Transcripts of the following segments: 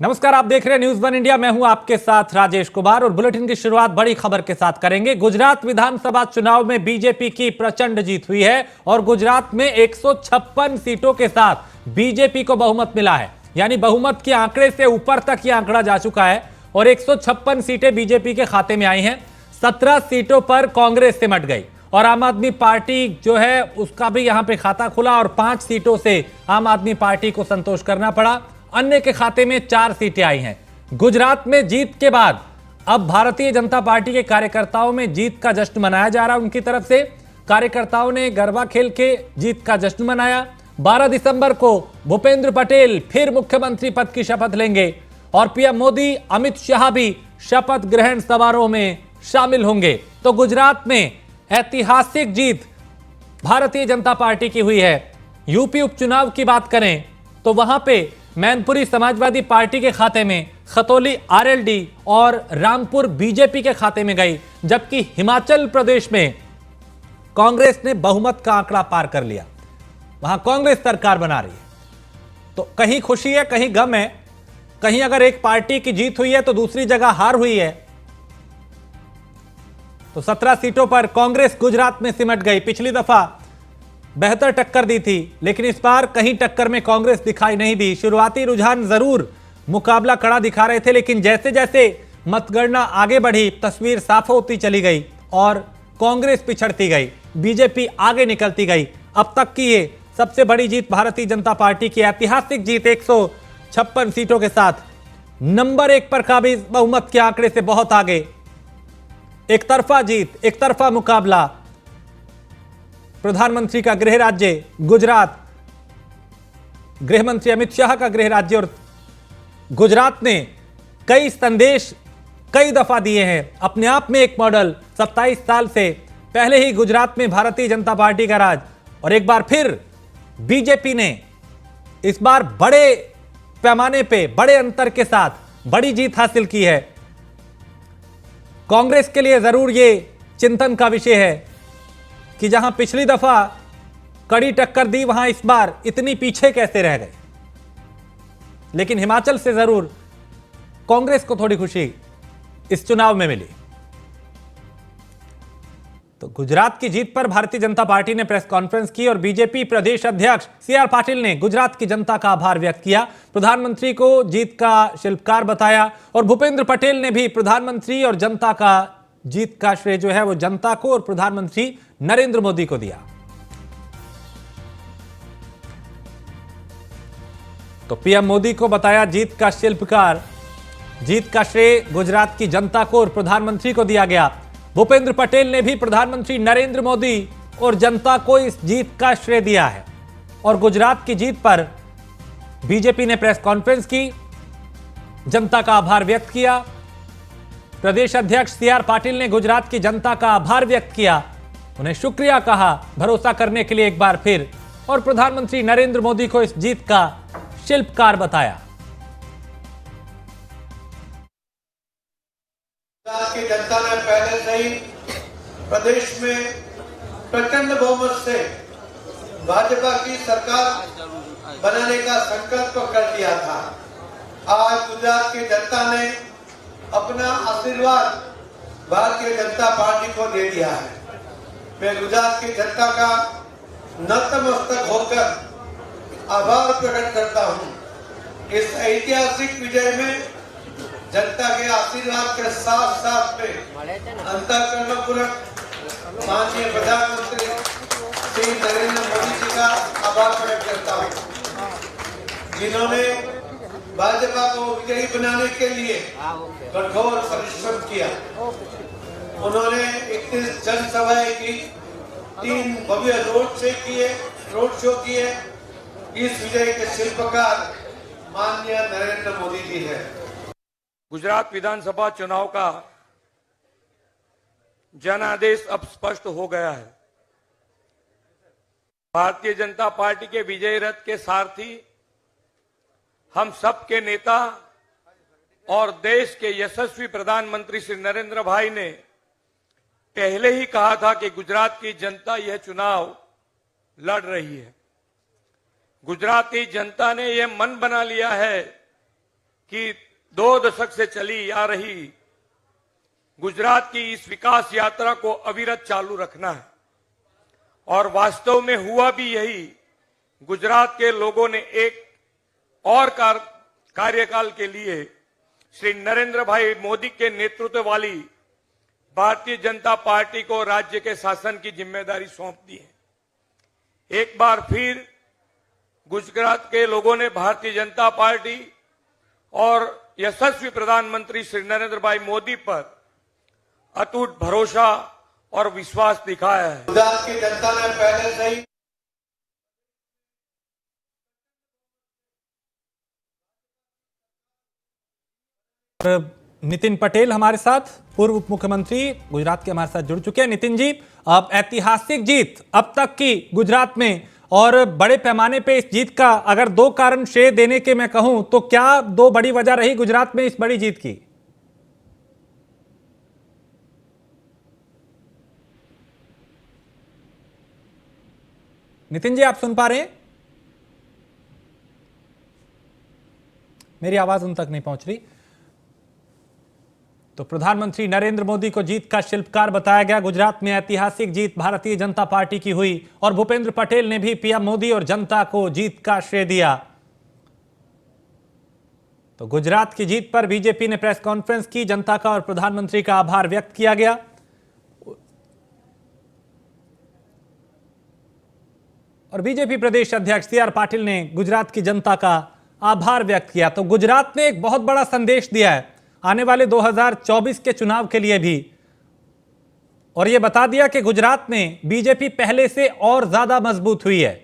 नमस्कार, आप देख रहे हैं न्यूज़ वन इंडिया। मैं हूं आपके साथ राजेश कुमार और बुलेटिन की शुरुआत बड़ी खबर के साथ करेंगे। गुजरात विधानसभा चुनाव में बीजेपी की प्रचंड जीत हुई है और गुजरात में 156 सीटों के साथ बीजेपी को बहुमत मिला है। यानी बहुमत के आंकड़े से ऊपर तक यह आंकड़ा जा चुका है और 156 सीटें बीजेपी के खाते में आई हैं। 17 सीटों पर कांग्रेस सिमट गई और आम आदमी पार्टी जो है उसका भी यहां पे खाता खुला और 5 सीटों से आम आदमी पार्टी को संतोष करना पड़ा। अन्य के खाते में 4 सीटें आई हैं। गुजरात में जीत के बाद अब भारतीय जनता पार्टी के कार्यकर्ताओं में जीत का जश्न मनाया जा रहा है। उनकी तरफ से कार्यकर्ताओं ने गरबा खेल के जीत का जश्न मनाया। 12 दिसंबर को भूपेंद्र पटेल फिर मुख्यमंत्री पद की शपथ लेंगे और पीएम मोदी, अमित शाह भी शपथ ग्रहण समारोह में शामिल होंगे। तो गुजरात में ऐतिहासिक जीत भारतीय जनता पार्टी की हुई है। यूपी उपचुनाव की बात करें तो वहां पे मैनपुरी समाजवादी पार्टी के खाते में, खतौली आरएलडी और रामपुर बीजेपी के खाते में गई, जबकि हिमाचल प्रदेश में कांग्रेस ने बहुमत का आंकड़ा पार कर लिया। वहां कांग्रेस सरकार बना रही है। तो कहीं खुशी है, कहीं गम है। कहीं अगर एक पार्टी की जीत हुई है तो दूसरी जगह हार हुई है। तो 17 सीटों पर कांग्रेस गुजरात में सिमट गई। पिछली दफा बेहतर टक्कर दी थी, लेकिन इस बार कहीं टक्कर में कांग्रेस दिखाई नहीं दी। शुरुआती रुझान जरूर मुकाबला कड़ा दिखा रहे थे, लेकिन जैसे जैसे मतगणना आगे बढ़ी तस्वीर साफ होती चली गई और कांग्रेस पिछड़ती गई, बीजेपी आगे निकलती गई। अब तक की ये सबसे बड़ी जीत भारतीय जनता पार्टी की ऐतिहासिक जीत 156 सीटों के साथ नंबर 1 पर काबिज, बहुमत के आंकड़े से बहुत आगे। एक तरफा जीत, एक तरफा मुकाबला। प्रधानमंत्री का गृह राज्य गुजरात, गृह मंत्री अमित शाह का गृह राज्य, और गुजरात ने कई संदेश कई दफा दिए हैं। अपने आप में एक मॉडल। 27 साल से पहले ही गुजरात में भारतीय जनता पार्टी का राज और एक बार फिर बीजेपी ने इस बार बड़े पैमाने पे, बड़े अंतर के साथ बड़ी जीत हासिल की है। कांग्रेस के लिए जरूर ये चिंतन का विषय है कि जहां पिछली दफा कड़ी टक्कर दी, वहां इस बार इतनी पीछे कैसे रह गए। लेकिन हिमाचल से जरूर कांग्रेस को थोड़ी खुशी इस चुनाव में मिली। तो गुजरात की जीत पर भारतीय जनता पार्टी ने प्रेस कॉन्फ्रेंस की और बीजेपी प्रदेश अध्यक्ष सीआर पाटिल ने गुजरात की जनता का आभार व्यक्त किया। प्रधानमंत्री को जीत का शिल्पकार बताया और भूपेंद्र पटेल ने भी प्रधानमंत्री और जनता का जीत का श्रेय जो है वो जनता को और प्रधानमंत्री नरेंद्र मोदी को दिया। तो पीएम मोदी को बताया जीत का शिल्पकार। जीत का श्रेय गुजरात की जनता को और प्रधानमंत्री को दिया गया। भूपेंद्र पटेल ने भी प्रधानमंत्री नरेंद्र मोदी और जनता को इस जीत का श्रेय दिया है। और गुजरात की जीत पर बीजेपी ने प्रेस कॉन्फ्रेंस की, जनता का आभार व्यक्त किया। प्रदेश अध्यक्ष सीआर पाटिल ने गुजरात की जनता का आभार व्यक्त किया, उन्हें शुक्रिया कहा भरोसा करने के लिए एक बार फिर, और प्रधानमंत्री नरेंद्र मोदी को इस जीत का शिल्पकार बताया। गुजरात की जनता ने पहले से ही प्रदेश में प्रचंड बहुमत से भाजपा की सरकार बनाने का संकल्प कर दिया था। आज गुजरात की जनता ने अपना आशीर्वाद भारतीय जनता पार्टी को दे दिया है। मैं गुजरात की जनता का नतमस्तक होकर आभार प्रकट करता हूं। इस ऐतिहासिक विजय में जनता के आशीर्वाद के साथ साथ में अंतःकरणपूर्वक माननीय प्रधानमंत्री श्री नरेंद्र मोदी जी का आभार प्रकट करता हूं, जिन्होंने भाजपा को विजयी बनाने के लिए कठोर परिश्रम किया। उन्होंने 31 जनसभाएं की, 3 भव्य रोड शो किए। इस विजय के शिल्पकार माननीय नरेंद्र मोदी जी है। गुजरात विधानसभा चुनाव का जनादेश अब स्पष्ट हो गया है। भारतीय जनता पार्टी के विजय रथ के सारथी हम सब के नेता और देश के यशस्वी प्रधानमंत्री श्री नरेंद्र भाई ने पहले ही कहा था कि गुजरात की जनता यह चुनाव लड़ रही है। गुजरात की जनता ने यह मन बना लिया है कि 2 दशक से चली आ रही गुजरात की इस विकास यात्रा को अविरत चालू रखना है। और वास्तव में हुआ भी यही। गुजरात के लोगों ने एक और कार्यकाल के लिए श्री नरेंद्र भाई मोदी के नेतृत्व वाली भारतीय जनता पार्टी को राज्य के शासन की जिम्मेदारी सौंप दी है। एक बार फिर गुजरात के लोगों ने भारतीय जनता पार्टी और यशस्वी प्रधानमंत्री श्री नरेंद्र भाई मोदी पर अटूट भरोसा और विश्वास दिखाया है। गुजरात की जनता ने पहले से ही नितिन पटेल हमारे साथ, पूर्व उप मुख्यमंत्री गुजरात के, हमारे साथ जुड़ चुके हैं। नितिन जी, अब ऐतिहासिक जीत अब तक की गुजरात में, और बड़े पैमाने पे इस जीत का अगर 2 कारण श्रेय देने के मैं कहूं तो क्या 2 बड़ी वजह रही गुजरात में इस बड़ी जीत की? नितिन जी, आप सुन पा रहे हैं? मेरी आवाज उन तक नहीं पहुंच रही। तो प्रधानमंत्री नरेंद्र मोदी को जीत का शिल्पकार बताया गया। गुजरात में ऐतिहासिक जीत भारतीय जनता पार्टी की हुई और भूपेंद्र पटेल ने भी पीएम मोदी और जनता को जीत का श्रेय दिया। तो गुजरात की जीत पर बीजेपी ने प्रेस कॉन्फ्रेंस की, जनता का और प्रधानमंत्री का आभार व्यक्त किया गया। और बीजेपी प्रदेश अध्यक्ष CR पाटिल ने गुजरात की जनता का आभार व्यक्त किया। तो गुजरात ने एक बहुत बड़ा संदेश दिया है आने वाले 2024 के चुनाव के लिए भी, और यह बता दिया कि गुजरात में बीजेपी पहले से और ज्यादा मजबूत हुई है।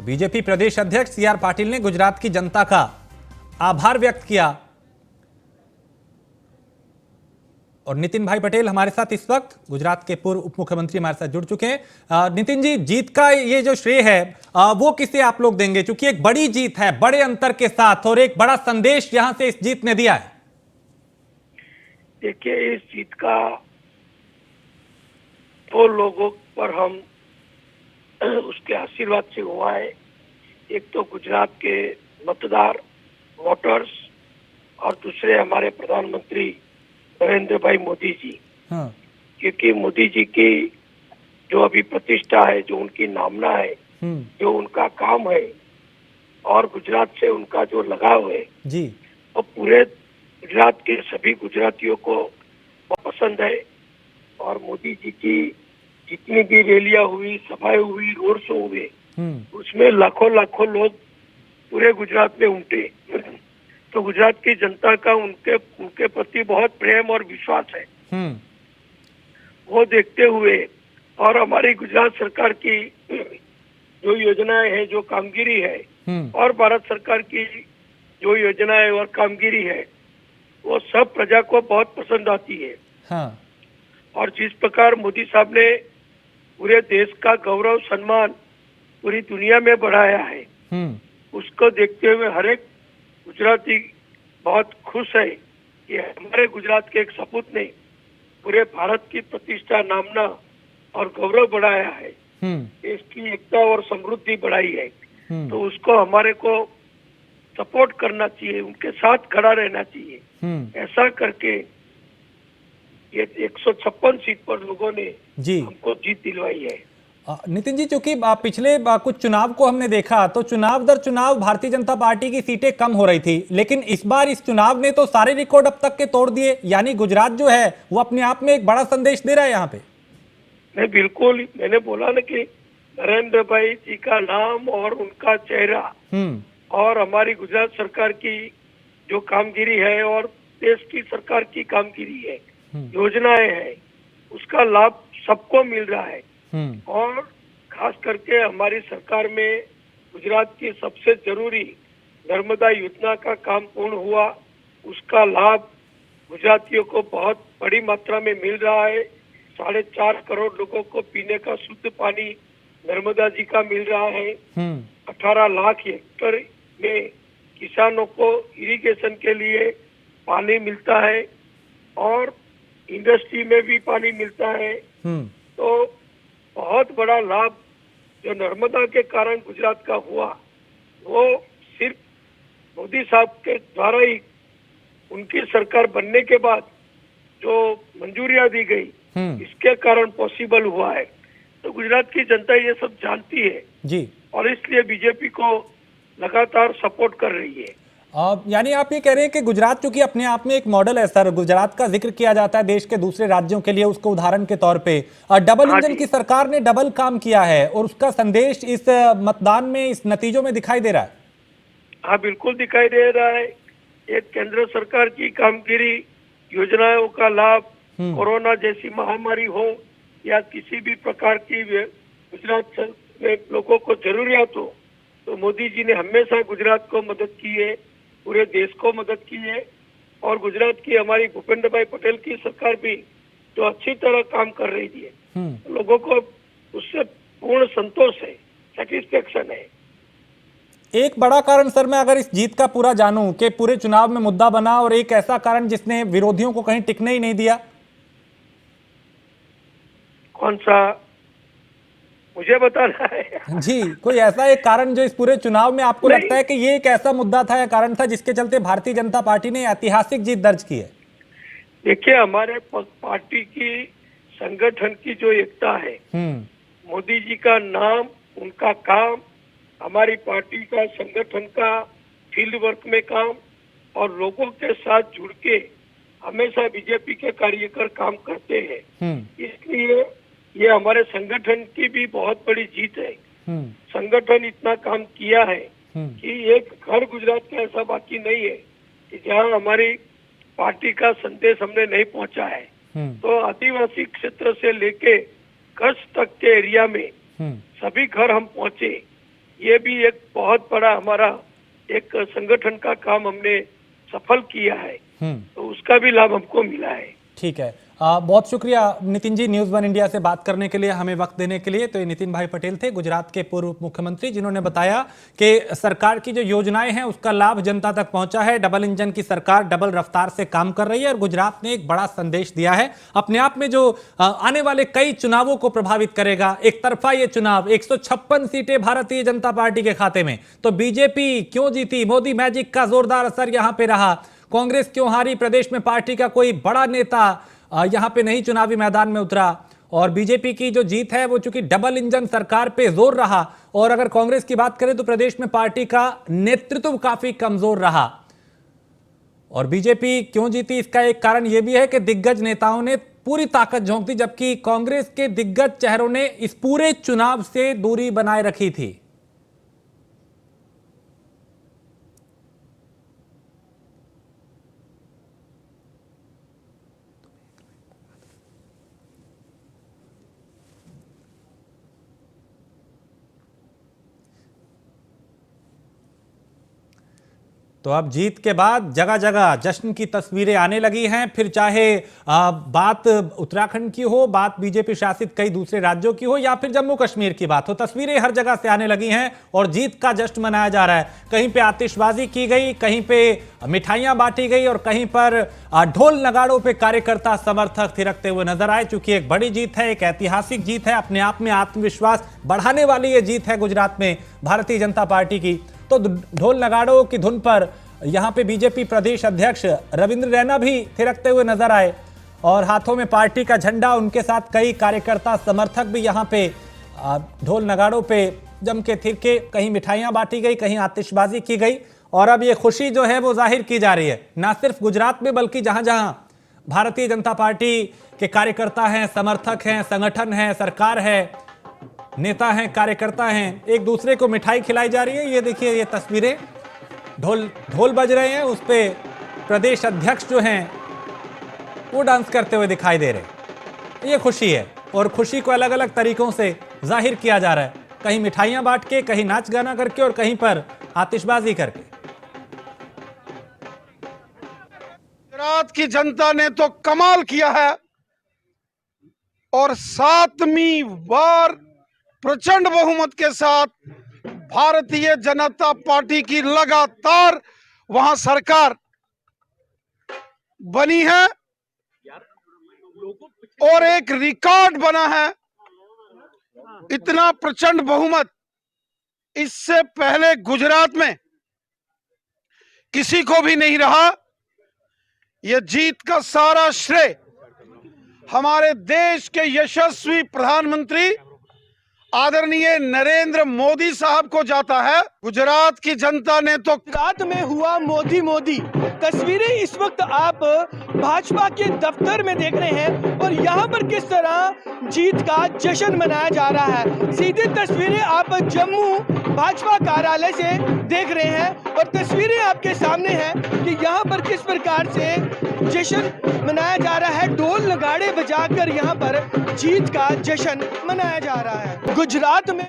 बीजेपी प्रदेश अध्यक्ष CR पाटिल ने गुजरात की जनता का आभार व्यक्त किया। और नितिन भाई पटेल हमारे साथ इस वक्त, गुजरात के पूर्व उप मुख्यमंत्री, हमारे साथ जुड़ चुके हैं। नितिन जी, जीत का ये जो श्रेय है वो किसे आप लोग देंगे, क्योंकि एक बड़ी जीत है बड़े अंतर के साथ, और एक बड़ा संदेश यहां से इस जीत ने दिया है? देखिए, इस जीत का 2 लोगों पर हम उसके आशीर्वाद से हुआ है। एक तो गुजरात के मतदार, वोटर्स, और दूसरे हमारे प्रधानमंत्री नरेंद्र भाई मोदी जी। हाँ। क्योंकि मोदी जी की जो अभी प्रतिष्ठा है, जो उनकी नामना है, जो उनका काम है, और गुजरात से उनका जो लगाव है जी, वो पूरे गुजरात के सभी गुजरातियों को बहुत पसंद है। और मोदी जी की जितनी भी रैलियां हुई, सभाएं हुई, रोड शो हुए, उसमें लाखों लाखों लोग पूरे गुजरात में उमटे। तो गुजरात की जनता का उनके प्रति बहुत प्रेम और विश्वास है। वो देखते हुए, और हमारी गुजरात सरकार की जो योजनाएं है, जो कामगिरी है, और भारत सरकार की जो योजनाएं और कामगिरी है, वो सब प्रजा को बहुत पसंद आती है। हाँ। और जिस प्रकार मोदी साहब ने पूरे देश का गौरव सम्मान पूरी दुनिया में बढ़ाया है, उसको देखते हुए हर एक गुजराती बहुत खुश है कि हमारे गुजरात के एक सपूत ने पूरे भारत की प्रतिष्ठा, नामना और गौरव बढ़ाया है, इसकी एकता और समृद्धि बढ़ाई है। तो उसको हमारे को सपोर्ट करना चाहिए, उनके साथ खड़ा रहना चाहिए। ऐसा करके ये 156 सीट पर लोगों ने हमको जीत दिलवाई है। नितिन जी, चूंकि पिछले कुछ चुनाव को हमने देखा तो चुनाव दर चुनाव भारतीय जनता पार्टी की सीटें कम हो रही थी, लेकिन इस बार इस चुनाव ने तो सारे रिकॉर्ड अब तक के तोड़ दिए। यानी गुजरात जो है वो अपने आप में एक बड़ा संदेश दे रहा है यहाँ पे। नहीं, बिल्कुल, मैंने बोला ना कि नरेंद्र भाई जी का नाम और उनका चेहरा और हमारी गुजरात सरकार की जो कामगिरी है और देश की सरकार की कामगिरी है, योजनाएं हैं, उसका लाभ सबको मिल रहा है। और खास करके हमारी सरकार में गुजरात की सबसे जरूरी नर्मदा योजना का काम पूर्ण हुआ, उसका लाभ गुजरातियों को बहुत बड़ी मात्रा में मिल रहा है। 4.5 करोड़ लोगों को पीने का शुद्ध पानी नर्मदा जी का मिल रहा है। 18 लाख हेक्टेयर में किसानों को इरिगेशन के लिए पानी मिलता है और इंडस्ट्री में भी पानी मिलता है। तो बहुत बड़ा लाभ जो नर्मदा के कारण गुजरात का हुआ, वो सिर्फ मोदी साहब के द्वारा ही, उनकी सरकार बनने के बाद जो मंजूरियां दी गई, इसके कारण पॉसिबल हुआ है। तो गुजरात की जनता ये सब जानती है जी, और इसलिए बीजेपी को लगातार सपोर्ट कर रही है। यानी आप ये कह रहे हैं कि गुजरात चूंकि अपने आप में एक मॉडल है सर, गुजरात का जिक्र किया जाता है देश के दूसरे राज्यों के लिए उसको उदाहरण के तौर पे। डबल हाँ इंजन जी। की सरकार ने डबल काम किया है और उसका संदेश इस मतदान में, इस नतीजों में दिखाई दे रहा है। हाँ, बिल्कुल दिखाई दे रहा है। एक केंद्र सरकार की कामगिरी, योजनाओं का लाभ, कोरोना जैसी महामारी हो या किसी भी प्रकार की गुजरात में लोगों को जरूरियात हो, तो मोदी जी ने हमेशा गुजरात को मदद की है, पूरे देश को मदद की है। और गुजरात की हमारी भूपेंद्र भाई पटेल की सरकार भी जो अच्छी तरह काम कर रही है, लोगों को उससे पूर्ण संतोष है, सेटिस्फेक्शन है। एक बड़ा कारण सर, मैं अगर इस जीत का पूरा जानूं कि पूरे चुनाव में मुद्दा बना, और एक ऐसा कारण जिसने विरोधियों को कहीं टिकने ही नहीं दिया। कौन सा, मुझे बताना है? जी, कोई ऐसा एक कारण जो इस पूरे चुनाव में आपको नहीं। लगता है कि ये एक ऐसा मुद्दा था या कारण था जिसके चलते भारतीय जनता पार्टी ने ऐतिहासिक जीत दर्ज की है? देखिए, हमारे पार्टी की संगठन की जो एकता है, मोदी जी का नाम, उनका काम, हमारी पार्टी का संगठन का फील्ड वर्क में काम और लोगों के साथ जुड़ के हमेशा बीजेपी के कार्यकर काम करते हैं। इसलिए ये हमारे संगठन की भी बहुत बड़ी जीत है। संगठन इतना काम किया है कि एक घर गुजरात का ऐसा बाकी नहीं है कि जहां हमारी पार्टी का संदेश हमने नहीं पहुंचा है। तो आदिवासी क्षेत्र से लेके कच्छ तक के एरिया में सभी घर हम पहुंचे। ये भी एक बहुत बड़ा हमारा एक संगठन का काम हमने सफल किया है, तो उसका भी लाभ हमको मिला है। ठीक है, बहुत शुक्रिया Nitin ji, news one India से बात करने के लिए, हमें वक्त देने के लिए। तो ये नितिन भाई पटेल थे, गुजरात के पूर्व मुख्यमंत्री, जिन्होंने बताया कि सरकार की जो योजनाएं हैं उसका लाभ जनता तक पहुंचा है। डबल इंजन की सरकार डबल रफ्तार से काम कर रही है और गुजरात ने एक बड़ा संदेश दिया है अपने आप में, जो आने वाले कई चुनावों को प्रभावित करेगा। एक तरफा ये चुनाव, 156 सीटें भारतीय जनता पार्टी के खाते में, तो बीजेपी क्यों जीती? मोदी मैजिक का जोरदार असर यहां पे रहा। कांग्रेस क्यों हारी? प्रदेश में पार्टी का कोई बड़ा नेता यहां पे नहीं चुनावी मैदान में उतरा। और बीजेपी की जो जीत है वो चूंकि डबल इंजन सरकार पे जोर रहा। और अगर कांग्रेस की बात करें तो प्रदेश में पार्टी का नेतृत्व काफी कमजोर रहा। और बीजेपी क्यों जीती, इसका एक कारण यह भी है कि दिग्गज नेताओं ने पूरी ताकत झोंक दी, जबकि कांग्रेस के दिग्गज चेहरों ने इस पूरे चुनाव से दूरी बनाए रखी थी। तो अब जीत के बाद जगह जगह जश्न की तस्वीरें आने लगी हैं। फिर चाहे बात उत्तराखंड की हो, बात बीजेपी शासित कई दूसरे राज्यों की हो, या फिर जम्मू कश्मीर की बात हो, तस्वीरें हर जगह से आने लगी हैं और जीत का जश्न मनाया जा रहा है। कहीं पे आतिशबाजी की गई, कहीं पे मिठाइयां बांटी गई और कहीं पर ढोल नगाड़ों पे कार्यकर्ता समर्थक थिरकते हुए नजर आए। चूंकि एक बड़ी जीत है, एक ऐतिहासिक जीत है, अपने आप में आत्मविश्वास बढ़ाने वाली ये जीत है गुजरात में भारतीय जनता पार्टी की। तो ढोल नगाड़ों की धुन पर यहां पे बीजेपी प्रदेश अध्यक्ष रविंद्र रैना भी थिरकते हुए नजर आए और हाथों में पार्टी का झंडा, उनके साथ कई कार्यकर्ता समर्थक भी यहां पे ढोल नगाड़ों पे जम के थिरके। कहीं मिठाइयां बांटी गई, कहीं आतिशबाजी की गई और अब ये खुशी जो है वो जाहिर की जा रही है, ना सिर्फ गुजरात में बल्कि जहां जहां भारतीय जनता पार्टी के कार्यकर्ता हैं, समर्थक हैं, संगठन है, सरकार है, नेता हैं, कार्यकर्ता हैं, एक दूसरे को मिठाई खिलाई जा रही है। ये देखिए, ये तस्वीरें, ढोल बज रहे हैं, उस पे प्रदेश अध्यक्ष जो हैं वो डांस करते हुए दिखाई दे रहे हैं। ये खुशी है और खुशी को अलग अलग तरीकों से जाहिर किया जा रहा है, कहीं मिठाइयां बांट के, कहीं नाच गाना करके और कहीं पर आतिशबाजी करके। गुजरात की जनता ने तो कमाल किया है और 7वीं बार प्रचंड बहुमत के साथ भारतीय जनता पार्टी की लगातार वहां सरकार बनी है और एक रिकॉर्ड बना है इतना प्रचंड बहुमत इससे पहले गुजरात में किसी को भी नहीं रहा। यह जीत का सारा श्रेय हमारे देश के यशस्वी प्रधानमंत्री आदरणीय नरेंद्र मोदी साहब को जाता है। गुजरात की जनता ने तो गुजरात में हुआ मोदी मोदी तस्वीरें इस वक्त आप भाजपा के दफ्तर में देख रहे हैं और यहाँ पर किस तरह जीत का जश्न मनाया जा रहा है। सीधी तस्वीरें आप जम्मू भाजपा कार्यालय से देख रहे हैं और तस्वीरें आपके सामने हैं कि यहाँ पर किस प्रकार से जश्न मनाया जा रहा है। ढोल नगाड़े बजाकर यहाँ पर जीत का जश्न मनाया जा रहा है। गुजरात में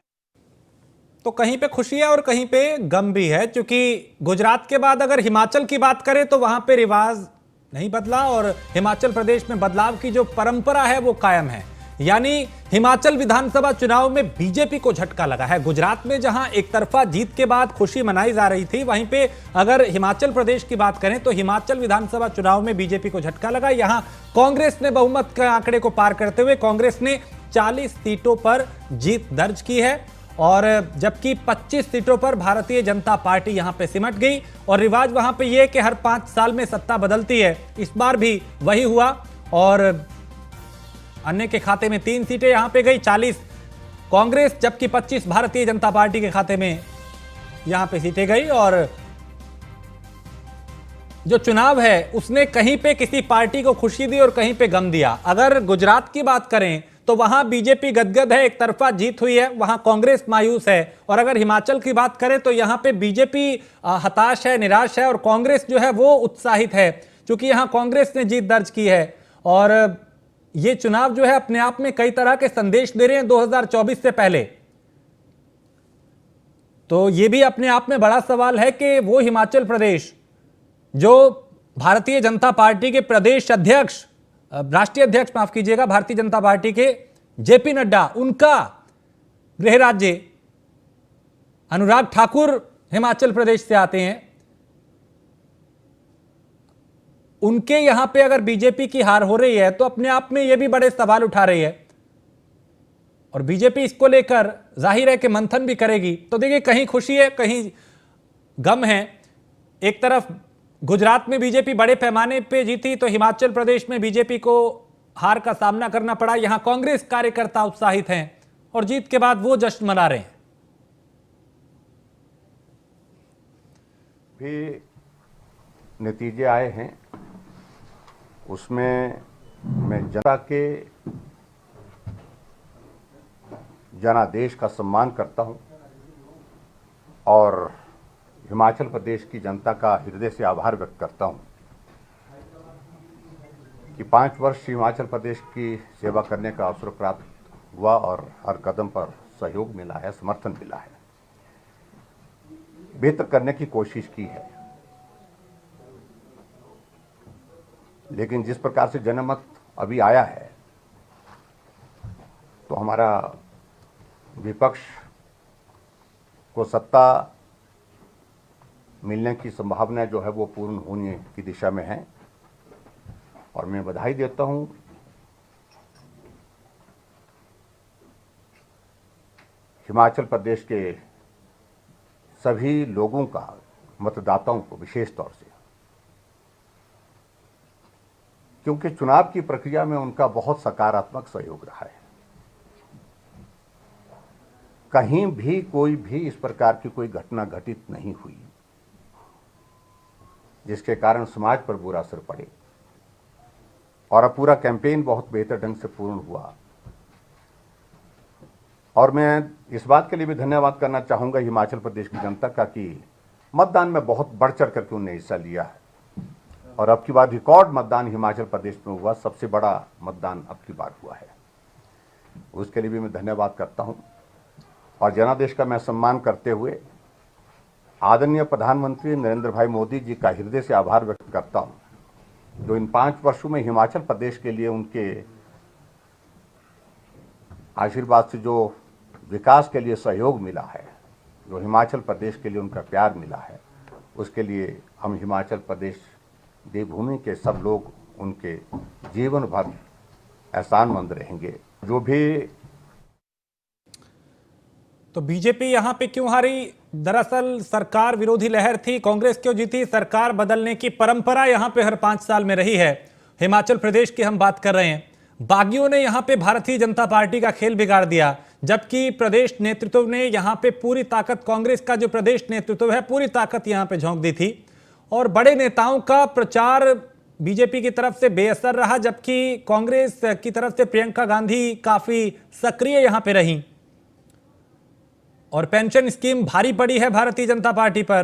तो कहीं पे खुशी है और कहीं पे गम भी है, क्योंकि गुजरात के बाद अगर हिमाचल की बात करें तो वहां पे रिवाज नहीं बदला और हिमाचल प्रदेश में बदलाव की जो परंपरा है वो कायम है। यानी हिमाचल विधानसभा चुनाव में बीजेपी को झटका लगा है। गुजरात में जहां एक तरफा जीत के बाद खुशी मनाई जा रही थी, वहीं पे अगर हिमाचल प्रदेश की बात करें तो हिमाचल विधानसभा चुनाव में बीजेपी को झटका लगा। यहां कांग्रेस ने बहुमत के आंकड़े को पार करते हुए कांग्रेस ने 40 सीटों पर जीत दर्ज की है और जबकि 25 सीटों पर भारतीय जनता पार्टी यहां पे सिमट गई। और रिवाज वहां पे ये कि हर 5 साल में सत्ता बदलती है, इस बार भी वही हुआ और अन्य के खाते में 3 सीटें यहां पे गई, 40 कांग्रेस जबकि 25 भारतीय जनता पार्टी के खाते में यहां पे सीटें गई। और जो चुनाव है उसने कहीं पे किसी पार्टी को खुशी दी और कहीं पे गम दिया। अगर गुजरात की बात करें तो वहां बीजेपी गदगद है, एक तरफा जीत हुई है, वहां कांग्रेस मायूस है। और अगर हिमाचल की बात करें तो यहां पे बीजेपी हताश है, निराश है और कांग्रेस जो है वो उत्साहित है, क्योंकि यहां कांग्रेस ने जीत दर्ज की है। और ये चुनाव जो है अपने आप में कई तरह के संदेश दे रहे हैं 2024 से पहले। तो ये भी अपने आप में बड़ा सवाल है कि वो हिमाचल प्रदेश जो भारतीय जनता पार्टी के प्रदेश अध्यक्ष, राष्ट्रीय अध्यक्ष माफ कीजिएगा, भारतीय जनता पार्टी के जेपी नड्डा, उनका गृह राज्य अनुराग ठाकुर हिमाचल प्रदेश से आते हैं, उनके यहां पे अगर बीजेपी की हार हो रही है तो अपने आप में यह भी बड़े सवाल उठा रही है और बीजेपी इसको लेकर जाहिर है कि मंथन भी करेगी। तो देखिए, कहीं खुशी है कहीं गम है। एक तरफ गुजरात में बीजेपी बड़े पैमाने पे जीती तो हिमाचल प्रदेश में बीजेपी को हार का सामना करना पड़ा। यहां कांग्रेस कार्यकर्ता उत्साहित हैं और जीत के बाद वो जश्न मना रहे हैं। भी नतीजे आए हैं, उसमें मैं जनता के जनादेश का सम्मान करता हूं और हिमाचल प्रदेश की जनता का हृदय से आभार व्यक्त करता हूं कि 5 वर्ष हिमाचल प्रदेश की सेवा करने का अवसर प्राप्त हुआ और हर कदम पर सहयोग मिला है, समर्थन मिला है, बेहतर करने की कोशिश की है। लेकिन जिस प्रकार से जनमत अभी आया है तो हमारा विपक्ष को सत्ता मिलने की संभावना जो है वो पूर्ण होने की दिशा में है और मैं बधाई देता हूं हिमाचल प्रदेश के सभी लोगों का, मतदाताओं को विशेष तौर से, क्योंकि चुनाव की प्रक्रिया में उनका बहुत सकारात्मक सहयोग रहा है। कहीं भी कोई भी इस प्रकार की कोई घटना घटित नहीं हुई जिसके कारण समाज पर बुरा असर पड़े और अब पूरा कैंपेन बहुत बेहतर ढंग से पूर्ण हुआ। और मैं इस बात के लिए भी धन्यवाद करना चाहूंगा हिमाचल प्रदेश की जनता का कि मतदान में बहुत बढ़ चढ़ करके उन्होंने हिस्सा लिया है और अब की बार रिकॉर्ड मतदान हिमाचल प्रदेश में हुआ, सबसे बड़ा मतदान अब की बार हुआ है, उसके लिए भी मैं धन्यवाद करता हूं। और जनादेश का मैं सम्मान करते हुए आदरणीय प्रधानमंत्री नरेंद्र भाई मोदी जी का हृदय से आभार व्यक्त करता हूं, जो इन 5 वर्षों में हिमाचल प्रदेश के लिए उनके आशीर्वाद से जो विकास के लिए सहयोग मिला है, जो हिमाचल प्रदेश के लिए उनका प्यार मिला है, उसके लिए हम हिमाचल प्रदेश देवभूमि के सब लोग उनके जीवन भर एहसानमंद रहेंगे। जो भी तो बीजेपी यहां पे क्यों हारी? दरअसल सरकार विरोधी लहर थी, कांग्रेस क्यों जीती? सरकार बदलने की परंपरा यहां पे हर 5 साल में रही है। हिमाचल प्रदेश की हम बात कर रहे हैं। बागियों ने यहां पे भारतीय जनता पार्टी का खेल बिगाड़ दिया, जबकि प्रदेश नेतृत्व ने यहां पे पूरी ताकत, कांग्रेस का जो प्रदेश नेतृत्व है पूरी ताकत यहां पे झोंक दी थी और बड़े नेताओं का प्रचार बीजेपी की तरफ से बेअसर रहा, जबकि कांग्रेस की तरफ से प्रियंका गांधी काफी सक्रिय यहां पे रही और पेंशन स्कीम भारी पड़ी है भारतीय जनता पार्टी पर,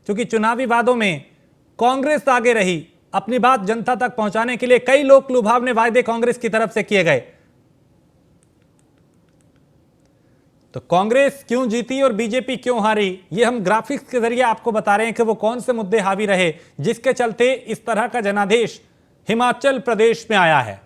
क्योंकि चुनावी वादों में कांग्रेस आगे रही। अपनी बात जनता तक पहुंचाने के लिए कई लोक लुभावने वायदे कांग्रेस की तरफ से किए गए। तो कांग्रेस क्यों जीती और बीजेपी क्यों हारी, ये हम ग्राफिक्स के जरिए आपको बता रहे हैं कि वो कौन से मुद्दे हावी रहे जिसके चलते इस तरह का जनादेश हिमाचल प्रदेश में आया है।